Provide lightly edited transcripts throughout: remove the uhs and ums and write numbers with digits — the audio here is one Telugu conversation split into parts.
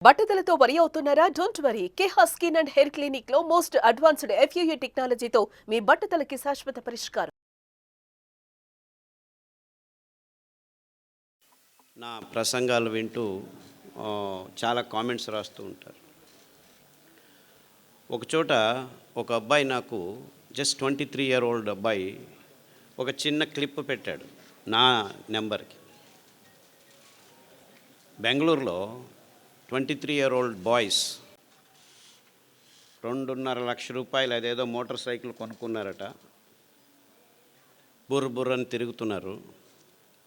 బట్టతలతో వరి అవుతున్నారా? Don't worry. Keha skin and hair clinic లో మోస్ట్ అడ్వాన్స్డ్ FUE టెక్నాలజీతో మీ బట్టతలకి శాశ్వత పరిష్కారం. నా ప్రసంగాలు వింటూ చాలా కామెంట్స్ రాస్తూ ఉంటారు. ఒకచోట ఒక అబ్బాయి నాకు జస్ట్ 23 year old అబ్బాయి ఒక చిన్న క్లిప్ పెట్టాడు నా నెంబర్కి. బెంగళూరులో 23 year old బాయ్స్ 2.5 లక్షల రూపాయలు అదేదో మోటార్ సైకిల్ కొనుక్కున్నారట. బుర్రని తిరుగుతున్నారు.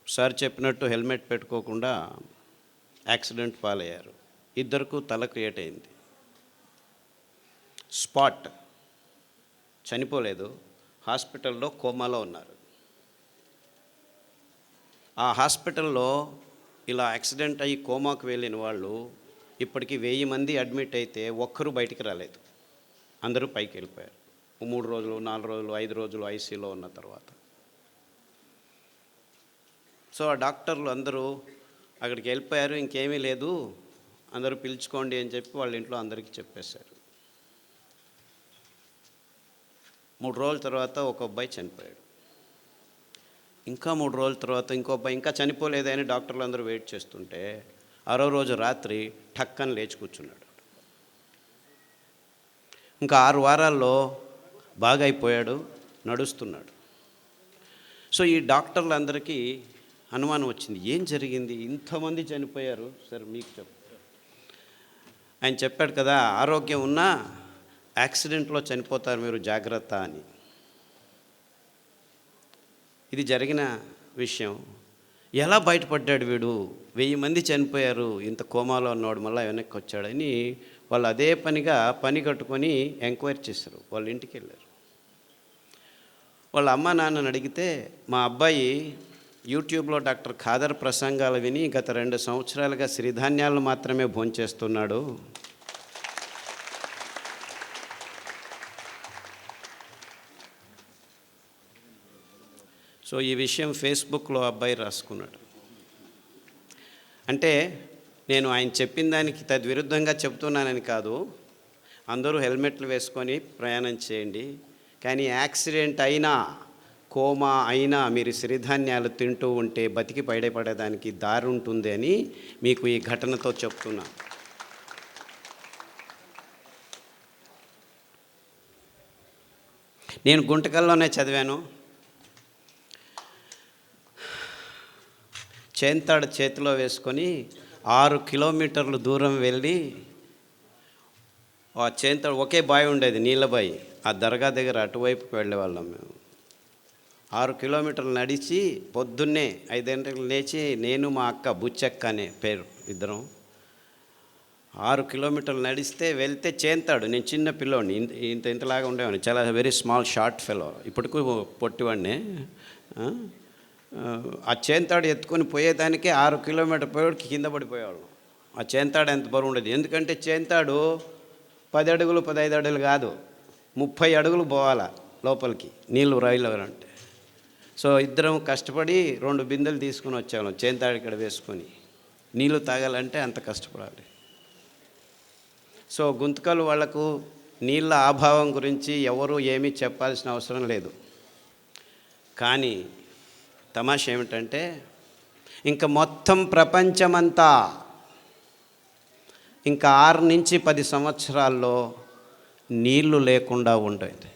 సార్ చెప్పినట్టు హెల్మెట్ పెట్టుకోకుండా యాక్సిడెంట్ పాలయ్యారు. ఇద్దరికి తల క్రియేట్ అయింది. స్పాట్, చనిపోలేదు, హాస్పిటల్లో కోమాలో ఉన్నారు. ఆ హాస్పిటల్లో ఇలా యాక్సిడెంట్ అయ్యి కోమాకు వెళ్ళిన వాళ్ళు ఇప్పటికి 1000 మంది అడ్మిట్ అయితే ఒక్కరూ బయటికి రాలేదు. అందరూ పైకి వెళ్ళిపోయారు. 3 రోజులు 4 రోజులు 5 రోజులు ఐసీలో ఉన్న తర్వాత. సో ఆ డాక్టర్లు అందరూ అక్కడికి వెళ్ళిపోయారు, ఇంకేమీ లేదు, అందరూ పిలుచుకోండి అని చెప్పి వాళ్ళ ఇంట్లో అందరికీ చెప్పేశారు. 3 రోజుల తర్వాత ఒక అబ్బాయి చనిపోయాడు. ఇంకా 3 రోజుల తర్వాత ఇంకో అబ్బాయి ఇంకా చనిపోలేదని డాక్టర్లు అందరూ వెయిట్ చేస్తుంటే 6వ రోజు రాత్రి ఠక్కని లేచి కూర్చున్నాడు. ఇంకా 6 వారాల్లో బాగా అయిపోయాడు, నడుస్తున్నాడు. సో ఈ డాక్టర్లందరికీ అనుమానం వచ్చింది, ఏం జరిగింది, ఇంతమంది చనిపోయారు సార్ మీకు చెప్తారు. ఆయన చెప్పాడు కదా, ఆరోగ్యం ఉన్నా యాక్సిడెంట్లో చనిపోతారు మీరు, జాగ్రత్త అని. ఇది జరిగిన విషయం. ఎలా బయటపడ్డాడు వీడు? 1000 మంది చనిపోయారు, ఇంత కోమాలో ఉన్నవాడు మళ్ళీ వెనక్కి వచ్చాడని వాళ్ళు అదే పనిగా పని కట్టుకొని ఎంక్వైరీ చేశారు. వాళ్ళ ఇంటికి వెళ్ళారు. వాళ్ళ అమ్మ నాన్నని అడిగితే, మా అబ్బాయి యూట్యూబ్లో డాక్టర్ ఖాదర్ ప్రసంగాలు విని గత 2 సంవత్సరాలుగా సిరిధాన్యాలను మాత్రమే భోంచేస్తున్నాడు. సో ఈ విషయం ఫేస్బుక్లో అబ్బాయి రాసుకున్నాడు. అంటే నేను ఆయన చెప్పిన దానికి తద్విరుద్ధంగా చెప్తున్నానని కాదు, అందరూ హెల్మెట్లు వేసుకొని ప్రయాణం చేయండి, కానీ యాక్సిడెంట్ అయినా కోమా అయినా మీరు సిరిధాన్యాలు తింటూ ఉంటే బతికి బయటపడేదానికి దారి ఉంటుంది అని మీకు ఈ ఘటనతో చెప్తున్నా. నేను గుంటకల్లోనే చదివాను. చేంతాడు చేతిలో వేసుకొని 6 కిలోమీటర్లు దూరం వెళ్ళి, ఆ చేంతాడు ఒకే బావి ఉండేది, నీళ్ళ బావి, ఆ దర్గా దగ్గర అటువైపుకి వెళ్ళేవాళ్ళం మేము. 6 కిలోమీటర్లు నడిచి పొద్దున్నే 5 గంటలకు లేచి, నేను మా అక్క బుచ్చక్క అనే పేరు ఇద్దరం 6 కిలోమీటర్లు నడిస్తే వెళ్తే చేంతాడు. నేను చిన్న పిల్లోడిని, ఇంతలాగా ఉండేవాడిని, చాలా వెరీ స్మాల్ షార్ట్ ఫెలో, ఇప్పటికూ పొట్టివాడిని. ఆ చేంతాడు ఎత్తుకొని పోయేదానికే 6 కిలోమీటర్ పోయేవాడికి కింద పడిపోయేవాళ్ళం. ఆ చేంతాడు ఎంత బరువు ఉండేది, ఎందుకంటే చేంతాడు 10 అడుగులు 15 అడుగులు కాదు, 30 అడుగులు పోవాలా లోపలికి నీళ్ళు రాయిలవరంటే. సో ఇద్దరం కష్టపడి 2 బిందెలు తీసుకుని వచ్చేవాళ్ళం చేంతాడు ఇక్కడ వేసుకొని. నీళ్ళు తాగాలంటే అంత కష్టపడాలి. సో గుంతకలు వాళ్లకు నీళ్ళ అభావం గురించి ఎవరు ఏమీ చెప్పాల్సిన అవసరం లేదు. కానీ తమాషా ఏమిటంటే, ఇంకా మొత్తం ప్రపంచమంతా ఇంకా 6 నుంచి 10 సంవత్సరాల్లో నీళ్లు లేకుండా ఉండేది.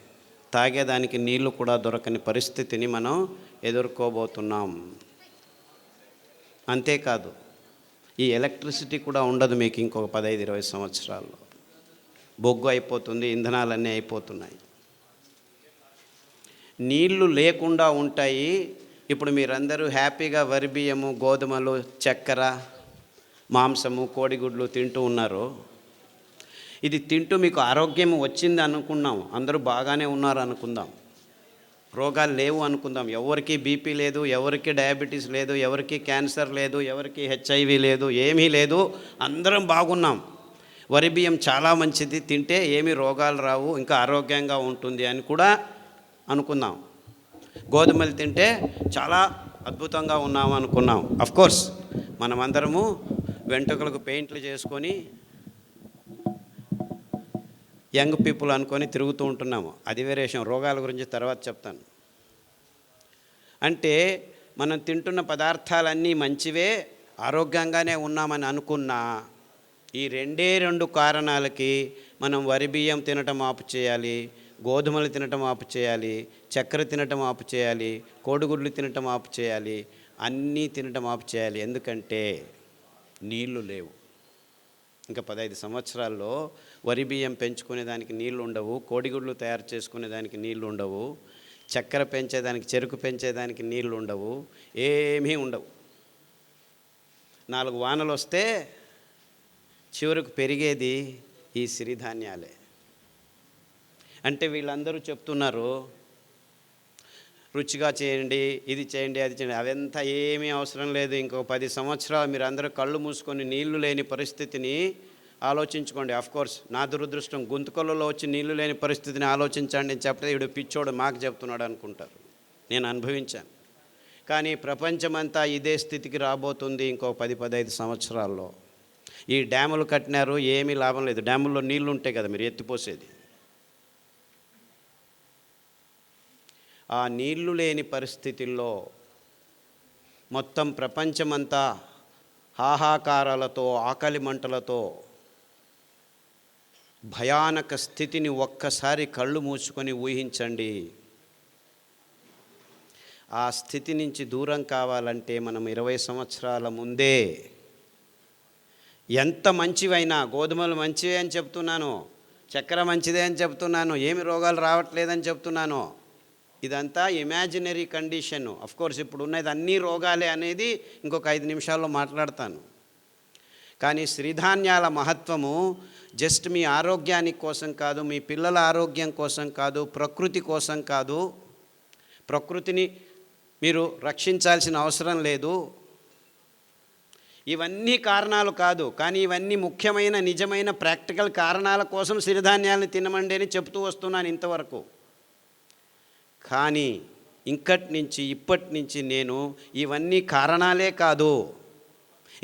తాగేదానికి నీళ్లు కూడా దొరకని పరిస్థితిని మనం ఎదుర్కోబోతున్నాం. అంతేకాదు, ఈ ఎలక్ట్రిసిటీ కూడా ఉండదు మీకు ఇంకొక 15-20 సంవత్సరాల్లో. బొగ్గు అయిపోతుంది, ఇంధనాలన్నీ అయిపోతున్నాయి, నీళ్లు లేకుండా ఉంటాయి. ఇప్పుడు మీరందరూ హ్యాపీగా వరి బియ్యము, గోధుమలు, చక్కెర, మాంసము, కోడిగుడ్లు తింటూ ఉన్నారు. ఇది తింటూ మీకు ఆరోగ్యం వచ్చింది అనుకున్నాం, అందరూ బాగానే ఉన్నారు అనుకుందాం, రోగాలు లేవు అనుకుందాం, ఎవరికి బీపీ లేదు, ఎవరికి డయాబెటీస్ లేదు, ఎవరికి క్యాన్సర్ లేదు, ఎవరికి HIV లేదు, ఏమీ లేదు, అందరం బాగున్నాం. వరి బియ్యం చాలా మంచిది, తింటే ఏమీ రోగాలు రావు, ఇంకా ఆరోగ్యంగా ఉంటుంది అని కూడా అనుకుందాం. గోధుమలు తింటే చాలా అద్భుతంగా ఉన్నాము అనుకున్నాం. అఫ్కోర్స్ మనమందరము వెంట్రుకలకు పెయింట్లు చేసుకొని యంగ్ పీపుల్ అనుకొని తిరుగుతూ ఉంటున్నాము. అది వేరే విషయం, రోగాల గురించి తర్వాత చెప్తాను. అంటే మనం తింటున్న పదార్థాలన్నీ మంచివే, ఆరోగ్యంగానే ఉన్నామని అనుకున్నా ఈ రెండు కారణాలకి మనం వరి బియ్యం తినటం ఆపు చేయాలి, గోధుమలు తినటం ఆపు చేయాలి, చక్కెర తినటం ఆపు చేయాలి, కోడిగుడ్లు తినటం ఆపు చేయాలి, అన్నీ తినటం ఆపు చేయాలి. ఎందుకంటే నీళ్లు లేవు. ఇంకా 15 సంవత్సరాల్లో వరి బియ్యం పెంచుకునేదానికి నీళ్లు ఉండవు, కోడిగుడ్లు తయారు చేసుకునేదానికి నీళ్లు ఉండవు, చక్కెర పెంచేదానికి, చెరుకు పెంచేదానికి నీళ్లు ఉండవు, ఏమీ ఉండవు. 4 వానలు వస్తే చివరకు పెరిగేది ఈ సిరిధాన్యాలే. అంటే వీళ్ళందరూ చెప్తున్నారు రుచిగా చేయండి, ఇది చేయండి, అది చేయండి. అవంతా ఏమీ అవసరం లేదు. ఇంకో 10 సంవత్సరాలు మీరు అందరూ కళ్ళు మూసుకొని నీళ్లు లేని పరిస్థితిని ఆలోచించుకోండి. కోర్స్ నా దురదృష్టం, గుంతకల్లో వచ్చి నీళ్లు లేని పరిస్థితిని ఆలోచించండి అని చెప్తే వీడు పిచ్చోడు మాకు చెప్తున్నాడు అనుకుంటారు. నేను అనుభవించాను. కానీ ప్రపంచమంతా ఇదే స్థితికి రాబోతుంది ఇంకో 10-15 సంవత్సరాల్లో. ఈ డ్యాములు కట్టినారు, ఏమీ లాభం లేదు. డ్యాముల్లో నీళ్లు ఉంటాయి కదా మీరు ఎత్తిపోసేది. ఆ నీళ్లు లేని పరిస్థితుల్లో మొత్తం ప్రపంచమంతా హాహాకారాలతో, ఆకలి మంటలతో భయానక స్థితిని ఒక్కసారి కళ్ళు మూసుకొని ఊహించండి. ఆ స్థితి నుంచి దూరం కావాలంటే మనం 20 సంవత్సరాల ముందే ఎంత మంచివైనా, గోధుమలు మంచివే అని చెప్తున్నాను, చక్కెర మంచిదే అని చెప్తున్నాను, ఏమి రోగాలు రావట్లేదని చెప్తున్నాను, ఇదంతా ఇమాజినరీ కండిషన్. కోర్స్ ఇప్పుడు ఉన్నది అన్ని రోగాలే అనేది ఇంకొక 5 నిమిషాల్లో మాట్లాడతాను. కానీ సిరిధాన్యాల మహత్వము జస్ట్ మీ ఆరోగ్యానికి కోసం కాదు, మీ పిల్లల ఆరోగ్యం కోసం కాదు, ప్రకృతి కోసం కాదు. ప్రకృతిని మీరు రక్షించాల్సిన అవసరం లేదు. ఇవన్నీ కారణాలు కాదు, కానీ ఇవన్నీ ముఖ్యమైన నిజమైన ప్రాక్టికల్ కారణాల కోసం సిరిధాన్యాలను తినమండి అని చెప్తూ వస్తున్నాను ఇంతవరకు. కానీ ఇప్పటి నుంచి నేను ఇవన్నీ కారణాలే కాదు,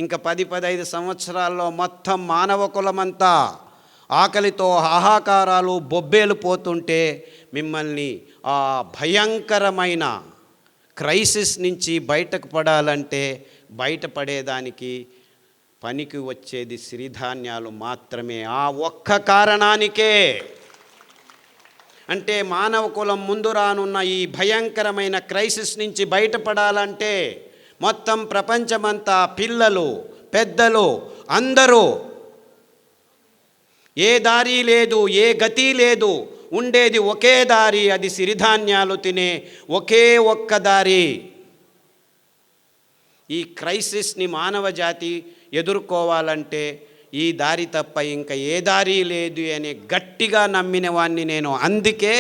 ఇంకా 10-15 సంవత్సరాల్లో మొత్తం మానవ కులమంతా ఆకలితో హాహాకారాలు బొబ్బేలు పోతుంటే మిమ్మల్ని ఆ భయంకరమైన క్రైసిస్ నుంచి బయటకు పడాలంటే బయటపడేదానికి పనికి వచ్చేది సిరిధాన్యాలు మాత్రమే. ఆ ఒక్క కారణానికే, అంటే మానవ కులం ముందు రానున్న ఈ భయంకరమైన క్రైసిస్ నుంచి బయటపడాలంటే మొత్తం ప్రపంచమంతా పిల్లలు, పెద్దలు అందరూ ఏ దారి లేదు, ఏ గతి లేదు, ఉండేది ఒకే దారి, అది సిరిధాన్యాలు తినే ఒకే ఒక్క దారి. ఈ క్రైసిస్ని మానవ జాతి ఎదుర్కోవాలంటే ఈ దారి తప్ప ఇంకా ఏ దారి లేదు అని గట్టిగా నమ్మిన వాడిని నేను. అందుకే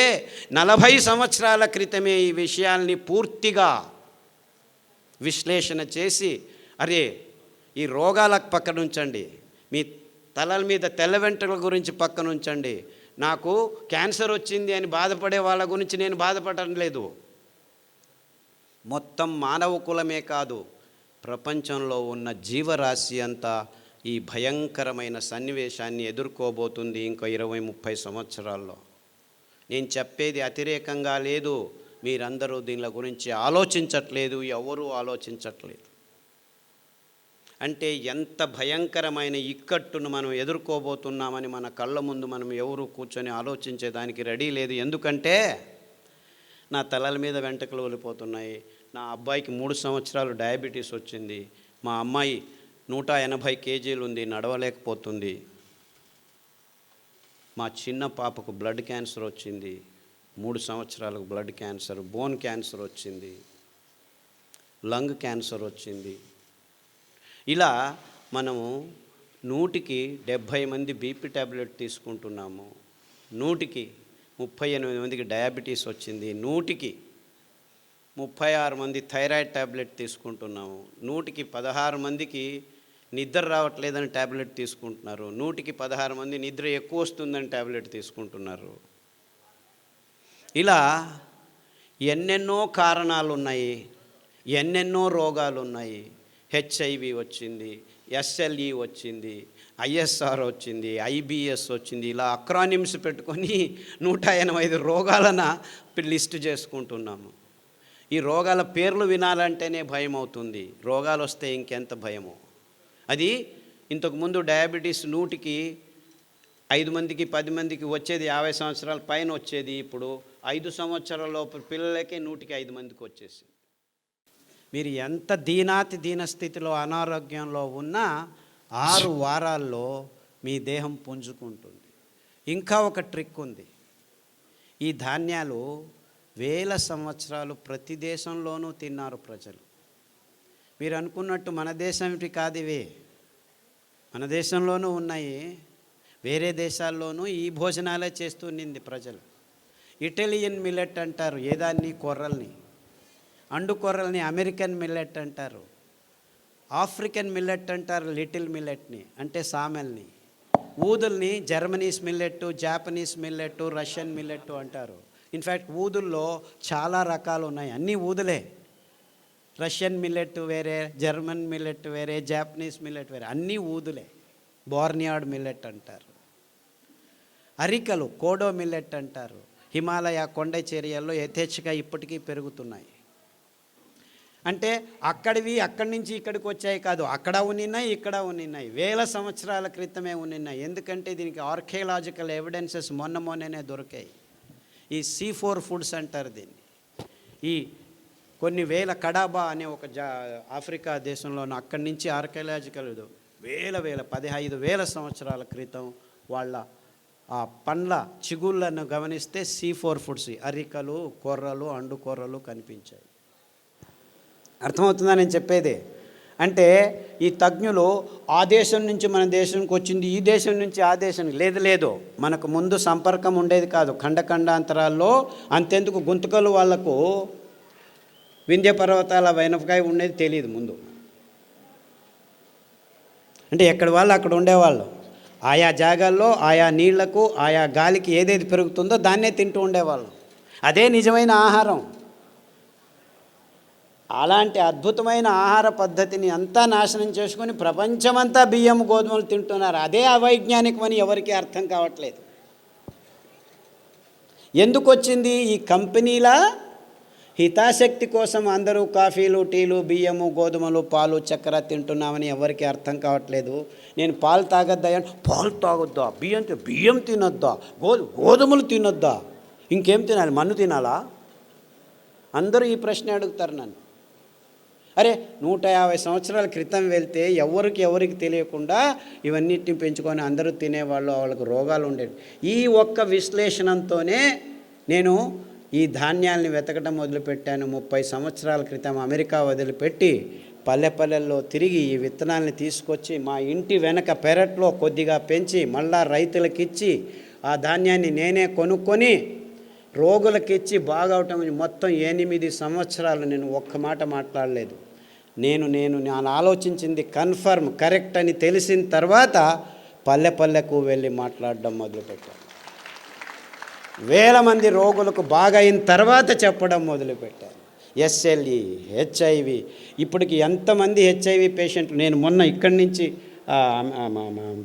40 సంవత్సరాల క్రితమే ఈ విషయాల్ని పూర్తిగా విశ్లేషణ చేసి, అరే ఈ రోగాలకు పక్కన ఉంచండి, మీ తలల మీద తెల్ల వెంట్రుకల గురించి పక్కన ఉంచండి, నాకు క్యాన్సర్ వచ్చింది అని బాధపడే వాళ్ళ గురించి నేను బాధపడటం లేదు. మొత్తం మానవ కులమే కాదు, ప్రపంచంలో ఉన్న జీవరాశి అంతా ఈ భయంకరమైన సన్నివేశాన్ని ఎదుర్కోబోతుంది ఇంకో 20-30 సంవత్సరాల్లో. నేను చెప్పేది అతిరేకంగా లేదు, మీరందరూ దీనిల గురించి ఆలోచించట్లేదు, ఎవరూ ఆలోచించట్లేదు. అంటే ఎంత భయంకరమైన ఇక్కట్టును మనం ఎదుర్కోబోతున్నామని మన కళ్ళ ముందు మనం ఎవరు కూర్చొని ఆలోచించేదానికి రెడీ లేదు. ఎందుకంటే నా తలల మీద వెంట్రుకలు వెళ్ళిపోతున్నాయి, నా అబ్బాయికి 3 సంవత్సరాలు డయాబెటీస్ వచ్చింది, మా అమ్మాయి 180 కేజీలు ఉంది, నడవలేకపోతుంది, మా చిన్న పాపకు బ్లడ్ క్యాన్సర్ వచ్చింది, 3 సంవత్సరాలకు బ్లడ్ క్యాన్సర్, బోన్ క్యాన్సర్ వచ్చింది, లంగ్ క్యాన్సర్ వచ్చింది. ఇలా మనము 100కి 70 మంది బీపీ ట్యాబ్లెట్ తీసుకుంటున్నాము, 100కి 38 మందికి డయాబెటీస్ వచ్చింది, 100కి 36 మంది థైరాయిడ్ ట్యాబ్లెట్ తీసుకుంటున్నాము, 100కి 16 మందికి నిద్ర రావట్లేదని ట్యాబ్లెట్ తీసుకుంటున్నారు, 100కి 16 మంది నిద్ర ఎక్కువ వస్తుందని ట్యాబ్లెట్ తీసుకుంటున్నారు. ఇలా ఎన్నెన్నో కారణాలు ఉన్నాయి, ఎన్నెన్నో రోగాలు ఉన్నాయి. హెచ్ఐవి వచ్చింది, ఎస్ఎల్ఈ వచ్చింది, ఐఎస్ఆర్ వచ్చింది, ఐబిఎస్ వచ్చింది. ఇలా అక్రానిమ్స్ పెట్టుకొని 185 రోగాలను లిస్టు చేసుకుంటున్నాము. ఈ రోగాల పేర్లు వినాలంటేనే భయం అవుతుంది. రోగాలు వస్తే ఇంకెంత భయమో. అది ఇంతకుముందు డయాబెటీస్ 100కి 5 మందికి 10 మందికి వచ్చేది, 50 సంవత్సరాల పైన వచ్చేది. ఇప్పుడు 5 సంవత్సరాల లోపు పిల్లలకే 100కి 5 మందికి వచ్చేసింది. మీరు ఎంత దీన స్థితిలో అనారోగ్యంలో ఉన్నా 6 వారాల్లో మీ దేహం పుంజుకుంటుంది. ఇంకా ఒక ట్రిక్ ఉంది. ఈ ధాన్యాలు వేల సంవత్సరాలు ప్రతి దేశంలోనూ తిన్నారు ప్రజలు. మీరు అనుకున్నట్టు మన దేశంటి కాదు ఇవే, మన దేశంలోనూ ఉన్నాయి, వేరే దేశాల్లోనూ ఈ భోజనాలే చేస్తూ నింది ప్రజలు. ఇటాలియన్ మిల్లెట్ అంటారు ఏదాన్ని, కొర్రల్ని. అండు కొర్రల్ని అమెరికన్ మిల్లెట్ అంటారు. ఆఫ్రికన్ మిల్లెట్ అంటారు లిటిల్ మిల్లెట్ని, అంటే సామెల్ని. ఊదుల్ని జర్మనీస్ మిల్లెట్టు, జాపనీస్ మిల్లెట్టు, రష్యన్ మిల్లెట్టు అంటారు. ఇన్ఫ్యాక్ట్ ఊదుల్లో చాలా రకాలు ఉన్నాయి, అన్నీ ఊదులే. రష్యన్ మిల్లెట్ వేరే, జర్మన్ మిల్లెట్ వేరే, జాపనీస్ మిల్లెట్ వేరే, అన్నీ ఊదులే. బోర్నియాడ్ మిల్లెట్ అంటారు. అరికలు కోడో మిల్లెట్ అంటారు. హిమాలయ కొండ చర్యల్లో యథేచ్ఛగా ఇప్పటికీ పెరుగుతున్నాయి. అంటే అక్కడి నుంచి ఇక్కడికి వచ్చాయి కాదు, అక్కడ ఉన్నాయి, ఇక్కడ ఉన్నాయి, వేల సంవత్సరాల క్రితమే ఉన్నాయి. ఎందుకంటే దీనికి ఆర్కియలాజికల్ ఎవిడెన్సెస్ మొన్ననే దొరికాయి. ఈ C4 ఫుడ్స్ అంటారు దీన్ని. ఈ కొన్ని వేల కడాబా అనే ఒక ఆఫ్రికా దేశంలోనూ అక్కడి నుంచి ఆర్కియలాజికల్ వేల 15,000 సంవత్సరాల క్రితం వాళ్ళ ఆ పండ్ల చిగుళ్ళను గమనిస్తే C4 ఫుడ్స్, అరికలు, కొర్రలు, అండు కొర్రలు కనిపించాయి. అర్థమవుతుందా నేను చెప్పేది? అంటే ఈ తజ్ఞులు ఆ దేశం నుంచి మన దేశంకి వచ్చింది, ఈ దేశం నుంచి ఆ దేశానికి లేదు. మనకు ముందు సంపర్కం ఉండేది కాదు. ఖండాంతరాల్లో అంతెందుకు గుంతకలు వాళ్లకు వింధ్య పర్వతాల వెనకాయ ఉండేది తెలియదు ముందు. అంటే ఎక్కడి వాళ్ళు అక్కడ ఉండేవాళ్ళు. ఆయా జాగాల్లో ఆయా నీళ్లకు ఆయా గాలికి ఏదేది పెరుగుతుందో దాన్నే తింటూ ఉండేవాళ్ళు. అదే నిజమైన ఆహారం. అలాంటి అద్భుతమైన ఆహార పద్ధతిని అంతా నాశనం చేసుకొని ప్రపంచమంతా బియ్యం గోధుమలు తింటున్నారు. అదే అవైజ్ఞానికమని ఎవరికీ అర్థం కావట్లేదు. ఎందుకు వచ్చింది? ఈ కంపెనీల హితాశక్తి కోసం అందరూ కాఫీలు, టీలు, బియ్యము, గోధుమలు, పాలు, చక్కెర తింటున్నామని ఎవరికి అర్థం కావట్లేదు. నేను పాలు తాగొద్దా, పాలు తాగొద్దా, బియ్యం తినొద్దా, గోధుమలు తినొద్దా, ఇంకేం తినాలి, మన్ను తినాలా? అందరూ ఈ ప్రశ్న అడుగుతారు నన్ను. అరే 150 సంవత్సరాల క్రితం వెళ్తే ఎవరికి తెలియకుండా ఇవన్నిటిని పెంచుకొని అందరూ తినేవాళ్ళు, వాళ్ళకు రోగాలు ఉండేవి. ఈ ఒక్క విశ్లేషణతోనే నేను ఈ ధాన్యాల్ని వెతకడం మొదలుపెట్టాను. 30 సంవత్సరాల క్రితం అమెరికా వదిలిపెట్టి పల్లెల్లో తిరిగి ఈ విత్తనాలని తీసుకొచ్చి మా ఇంటి వెనక పెరట్లో కొద్దిగా పెంచి మళ్ళా రైతులకిచ్చి ఆ ధాన్యాన్ని నేనే కొనుక్కొని రోగులకిచ్చి బాగవటం. మొత్తం 8 సంవత్సరాలు నేను ఒక్క మాట మాట్లాడలేదు. నేను ఆలోచించింది కన్ఫర్మ్ కరెక్ట్ అని తెలిసిన తర్వాత పల్లెకు వెళ్ళి మాట్లాడడం మొదలుపెట్టాను. వేల మంది రోగులకు బాగా అయిన తర్వాత చెప్పడం మొదలుపెట్టాను. SLE, HIV, ఇప్పటికి ఎంతమంది HIV పేషెంట్లు. నేను మొన్న ఇక్కడి నుంచి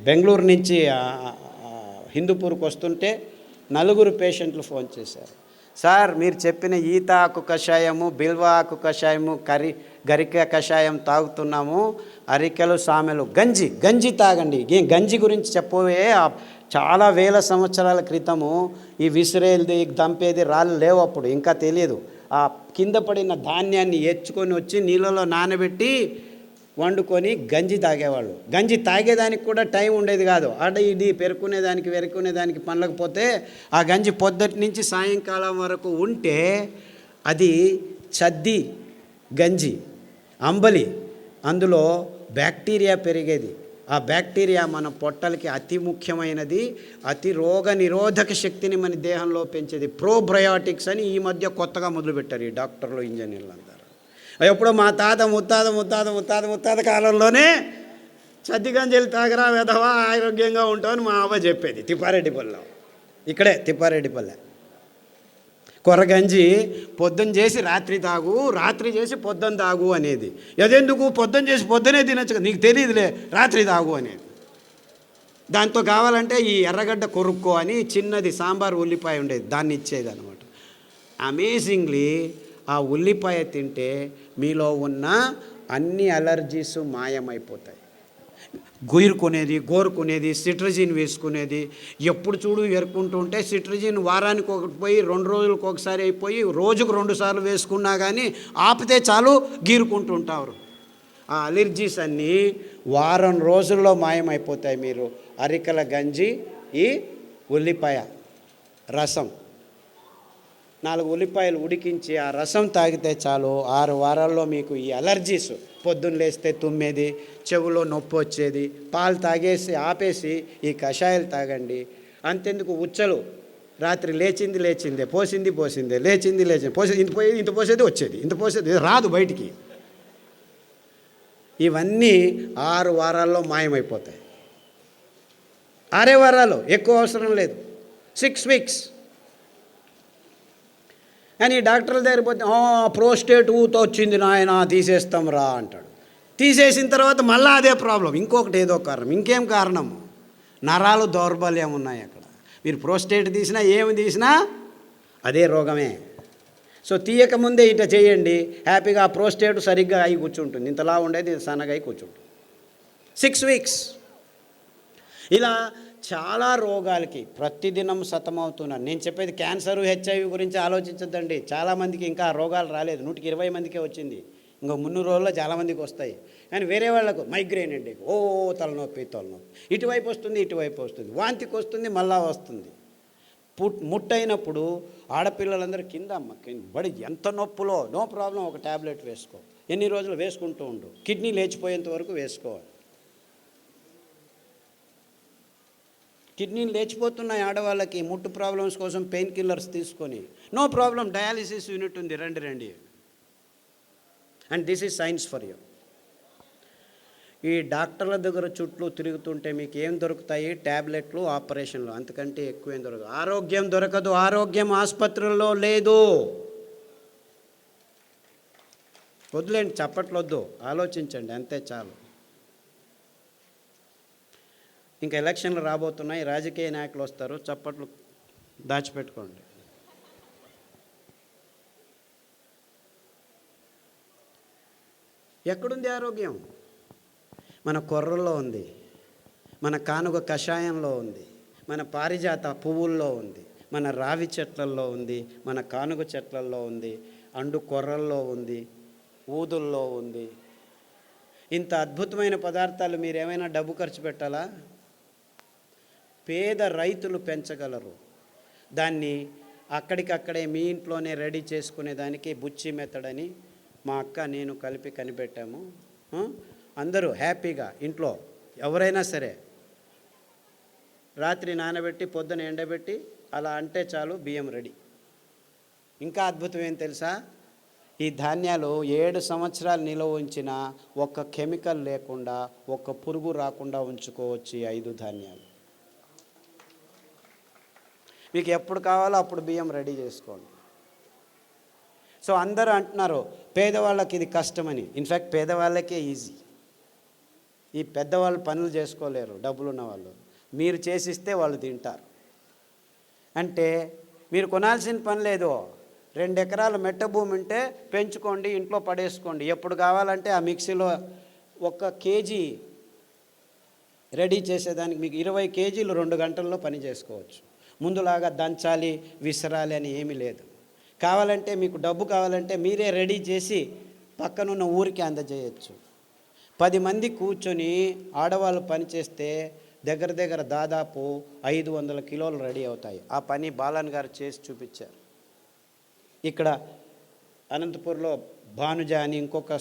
బెంగళూరు నుంచి హిందూపూర్కి వస్తుంటే 4 పేషెంట్లు ఫోన్ చేశారు. సార్ మీరు చెప్పిన ఈత ఆకు కషాయము, బిల్వ ఆకు కషాయము, గరిక కషాయం తాగుతున్నాము, అరికెలు, సామెలు, గంజి తాగండి. గంజి గురించి చెప్పవే, చాలా వేల సంవత్సరాల క్రితము ఈ విసిరేది దంపేది రాళ్ళు లేవు, అప్పుడు ఇంకా తెలియదు. ఆ కింద పడిన ధాన్యాన్ని ఎచ్చుకొని వచ్చి నీళ్ళలో నానబెట్టి వండుకొని గంజి తాగేవాళ్ళు. గంజి తాగేదానికి కూడా టైం ఉండేది కాదు. ఇది వెరుకునేదానికి పనలేకపోతే ఆ గంజి పొద్దుటి నుంచి సాయంకాలం వరకు ఉంటే అది చద్ది గంజి, అంబలి, అందులో బ్యాక్టీరియా పెరిగేది. ఆ బ్యాక్టీరియా మన పొట్టలకి అతి ముఖ్యమైనది, అతి రోగ నిరోధక శక్తిని మన దేహంలో పెంచేది. ప్రోబయోటిక్స్ అని ఈ మధ్య కొత్తగా మొదలుపెట్టారు ఈ డాక్టర్లు, ఇంజనీర్లు అందరూ. ఎప్పుడో మా తాత ముత్తాత కాలంలోనే చద్ది గంజలు తాగరా వెధవా, ఆరోగ్యంగా ఉంటామని మా అవ్వ చెప్పేది. తిప్పారెడ్డిపల్లె, ఇక్కడే తిప్పారెడ్డిపల్లె. కొరగంజి పొద్దున్న చేసి రాత్రి తాగు, రాత్రి చేసి పొద్దున్న తాగు అనేది. అదెందుకు? పొద్దున్న చేసి పొద్దునే తినచ్చు, నీకు తెలియదులే, రాత్రి తాగు అనేది. దాంతో కావాలంటే ఈ ఎర్రగడ్డ కొరుక్కో అని చిన్నది సాంబార్ ఉల్లిపాయ ఉండేది, దాన్ని ఇచ్చేది అనమాట. అమేజింగ్లీ ఆ ఉల్లిపాయ తింటే మీలో ఉన్న అన్ని అలర్జీస్ మాయమైపోతాయి. గోరుకునేది సిట్రజిన్ వేసుకునేది, ఎప్పుడు చూడు ఎరుకుంటూ ఉంటే సిట్రజిన్ వారానికి ఒకటి పోయి 2 రోజులకు ఒకసారి అయిపోయి రోజుకు 2 సార్లు వేసుకున్నా కానీ ఆపితే చాలు గీరుకుంటూ ఉంటారు. ఆ అలర్జీస్ అన్నీ వారం రోజుల్లో మాయమైపోతాయి. మీరు అరికల గంజి, ఈ ఉల్లిపాయ రసం, 4 ఉల్లిపాయలు ఉడికించి ఆ రసం తాగితే చాలు 6 వారాల్లో మీకు ఈ అలర్జీస్, పొద్దున్న లేస్తే తుమ్మేది, చెవులో నొప్పి వచ్చేది, పాలు తాగేసి ఆపేసి ఈ కషాయాలు తాగండి. అంతెందుకు, ఉచ్చలు రాత్రి లేచిందే, పోసిందే, లేచింది పోసేది, ఇంత పోసేది వచ్చేది, ఇంత పోసేది రాదు బయటికి. ఇవన్నీ 6 వారాల్లో మాయమైపోతాయి. 6 వారాలు, ఎక్కువ అవసరం లేదు, 6 వీక్స్. కానీ డాక్టర్ల దగ్గర పోతే ప్రోస్టేట్ ఊతో వచ్చింది నాయన, తీసేస్తాం రా అంటాడు. తీసేసిన తర్వాత మళ్ళీ అదే ప్రాబ్లం, ఇంకొకటి ఏదో కారణం. ఇంకేం కారణము? నరాలు దౌర్బల్యం ఉన్నాయి అక్కడ. మీరు ప్రోస్టేట్ తీసినా ఏమి తీసినా అదే రోగమే. సో తీయకముందే ఇట చేయండి, హ్యాపీగా ఆ ప్రోస్టేట్ సరిగ్గా అయి కూర్చుంటుంది, ఇంతలా ఉండేది సన్నగా అయి కూర్చుంటుంది. 6 వీక్స్. ఇలా చాలా రోగాలకి ప్రతిదినం సతమవుతున్నారు. నేను చెప్పేది క్యాన్సర్, హెచ్ఐవి గురించి ఆలోచించద్దండి. చాలామందికి ఇంకా రోగాలు రాలేదు, 120 మందికే వచ్చింది. ఇంకో 300 రోజుల్లో చాలామందికి వస్తాయి. కానీ వేరే వాళ్ళకు మైగ్రేన్ అండి, తలనొప్పి, ఇటువైపు వస్తుంది, వాంతికి వస్తుంది, మళ్ళా వస్తుంది. ముట్టయినప్పుడు ఆడపిల్లలందరూ కింద బడి ఎంత నొప్పులో, నో ప్రాబ్లం, ఒక ట్యాబ్లెట్ వేసుకో, ఎన్ని రోజులు వేసుకుంటూ ఉండు, కిడ్నీ లేచిపోయేంత వరకు వేసుకోవాలి. కిడ్నీలు లేచిపోతున్నాయి ఆడవాళ్ళకి, ముట్టు ప్రాబ్లమ్స్ కోసం పెయిన్ కిల్లర్స్ తీసుకొని, నో ప్రాబ్లం, డయాలిసిస్ యూనిట్ ఉంది, రండి. And this is science for you. ఈ డాక్టర్ల దగ్గర చుట్టూ తిరుగుతుంటే మీకు ఏం దొరుకుతాయి? ట్యాబ్లెట్లు, ఆపరేషన్లు, అంతకంటే ఎక్కువ ఏం దొరకదు. ఆరోగ్యం దొరకదు, ఆరోగ్యం ఆసుపత్రుల్లో లేదు. వద్దులేండి, చప్పట్లొద్దు, ఆలోచించండి, అంతే చాలు. ఇంకా ఎలక్షన్లు రాబోతున్నాయి, రాజకీయ నాయకులు వస్తారు, చప్పట్లు దాచిపెట్టుకోండి. ఎక్కడుంది ఆరోగ్యం? మన కొర్రల్లో ఉంది, మన కానుగ కషాయంలో ఉంది, మన పారిజాత పువ్వుల్లో ఉంది, మన రావి చెట్లల్లో ఉంది, మన కానుగ చెట్లల్లో ఉంది, అండు కొర్రల్లో ఉంది, ఊదుల్లో ఉంది. ఇంత అద్భుతమైన పదార్థాలు మీరు ఏమైనా డబ్బు ఖర్చు పెట్టాలా? పేద రైతులు పెంచగలరు. దాన్ని అక్కడికక్కడే మీ ఇంట్లోనే రెడీ చేసుకునేదానికి బుచ్చి మెథడ్ అని మా అక్క నేను కలిపి కనిపెట్టాము. అందరూ హ్యాపీగా ఇంట్లో ఎవరైనా సరే రాత్రి నానబెట్టి పొద్దున ఎండబెట్టి అలా అంటే చాలు, బియ్యం రెడీ. ఇంకా అద్భుతం ఏం తెలుసా? ఈ ధాన్యాలు 7 సంవత్సరాలు నిల్వ ఉంచిన ఒక్క కెమికల్ లేకుండా, ఒక్క పురుగు రాకుండా ఉంచుకోవచ్చు ఈ 5 ధాన్యాలు. మీకు ఎప్పుడు కావాలో అప్పుడు బియ్యం రెడీ చేసుకోండి. సో అందరూ అంటున్నారు పేదవాళ్ళకి ఇది కష్టమని. ఇన్ఫ్యాక్ట్ పేదవాళ్ళకే ఈజీ. ఈ పెద్దవాళ్ళు పనులు చేసుకోలేరు, డబ్బులు ఉన్న వాళ్ళు. మీరు చేసిస్తే వాళ్ళు తింటారు. అంటే మీరు కొనాల్సిన పని లేదు. 2 ఎకరాల మెట్ట భూమి ఉంటే పెంచుకోండి, ఇంట్లో పడేసుకోండి. ఎప్పుడు కావాలంటే ఆ మిక్సీలో 1 కేజీ రెడీ చేసేదానికి మీకు 20 కేజీలు 2 గంటల్లో పని చేసుకోవచ్చు. ముందులాగా దంచాలి, విసరాలి అని ఏమీ లేదు. కావాలంటే మీకు డబ్బు కావాలంటే మీరే రెడీ చేసి పక్కనున్న ఊరికి అందజేయచ్చు. 10 మంది కూర్చొని ఆడవాళ్ళు పని చేస్తే దగ్గర దాదాపు 500 కిలోలు రెడీ అవుతాయి. ఆ పని బాలన్ గారు చేసి చూపించారు. ఇక్కడ అనంతపూర్లో భానుజ అని ఇంకొక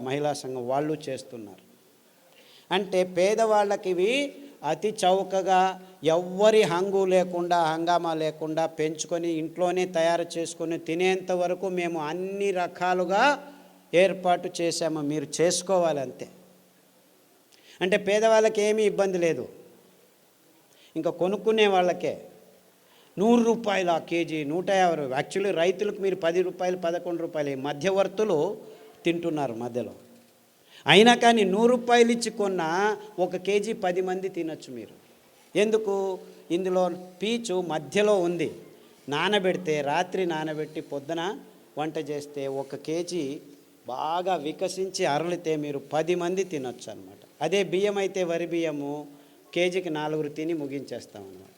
మహిళా సంఘం వాళ్ళు చేస్తున్నారు. అంటే పేదవాళ్ళకి ఇవి అతి చౌకగా, ఎవ్వరి హంగు లేకుండా, హంగామా లేకుండా పెంచుకొని ఇంట్లోనే తయారు చేసుకొని తినేంత వరకు మేము అన్ని రకాలుగా ఏర్పాటు చేశాము. మీరు చేసుకోవాలి అంతే. అంటే పేదవాళ్ళకి ఏమీ ఇబ్బంది లేదు. ఇంకా కొనుక్కునే వాళ్ళకే రూపాయలు ఆ కేజీ, 150. యాక్చువల్లీ రైతులకు మీరు 10 రూపాయలు, 11 రూపాయలు మధ్యవర్తులు తింటున్నారు మధ్యలో. అయినా కానీ 100 రూపాయలు ఇచ్చి కొన్న ఒక కేజీ 10 మంది తినొచ్చు మీరు. ఎందుకు? ఇందులో పీచు మధ్యలో ఉంది. నానబెడితే, రాత్రి నానబెట్టి పొద్దున వంట చేస్తే ఒక కేజీ బాగా వికసించి అరలితే మీరు 10 మంది తినొచ్చు అనమాట. అదే బియ్యం అయితే, వరి బియ్యము కేజీకి 4 తిని ముగించేస్తాం అన్నమాట.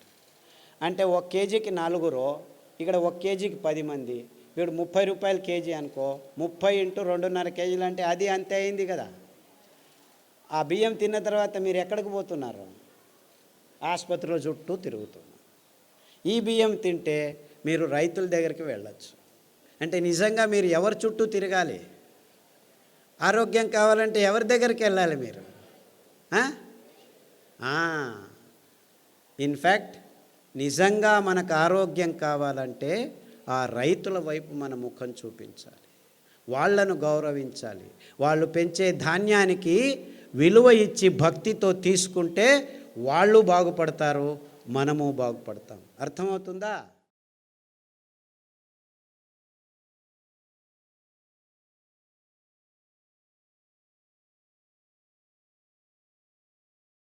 అంటే ఒక కేజీకి 4, ఇక్కడ ఒక కేజీకి 10 మంది, వీడు 30 రూపాయలు కేజీ అనుకో, 30 × 2.5 కేజీలు అంటే అది అంతే అయింది కదా. ఆ బియ్యం తిన్న తర్వాత మీరు ఎక్కడికి పోతున్నారు? ఆసుపత్రిలో చుట్టూ తిరుగుతున్నారు. ఈ బియ్యం తింటే మీరు రైతుల దగ్గరికి వెళ్ళచ్చు. అంటే నిజంగా మీరు ఎవరి చుట్టూ తిరగాలి? ఆరోగ్యం కావాలంటే ఎవరి దగ్గరికి వెళ్ళాలి మీరు? ఇన్ఫ్యాక్ట్ నిజంగా మనకు ఆరోగ్యం కావాలంటే ఆ రైతుల వైపు మన ముఖం చూపించాలి, వాళ్ళను గౌరవించాలి. వాళ్ళు పెంచే ధాన్యానికి విలువ ఇచ్చి భక్తితో తీసుకుంటే వాళ్ళు బాగుపడతారు, మనము బాగుపడతాం. అర్థమవుతుందా?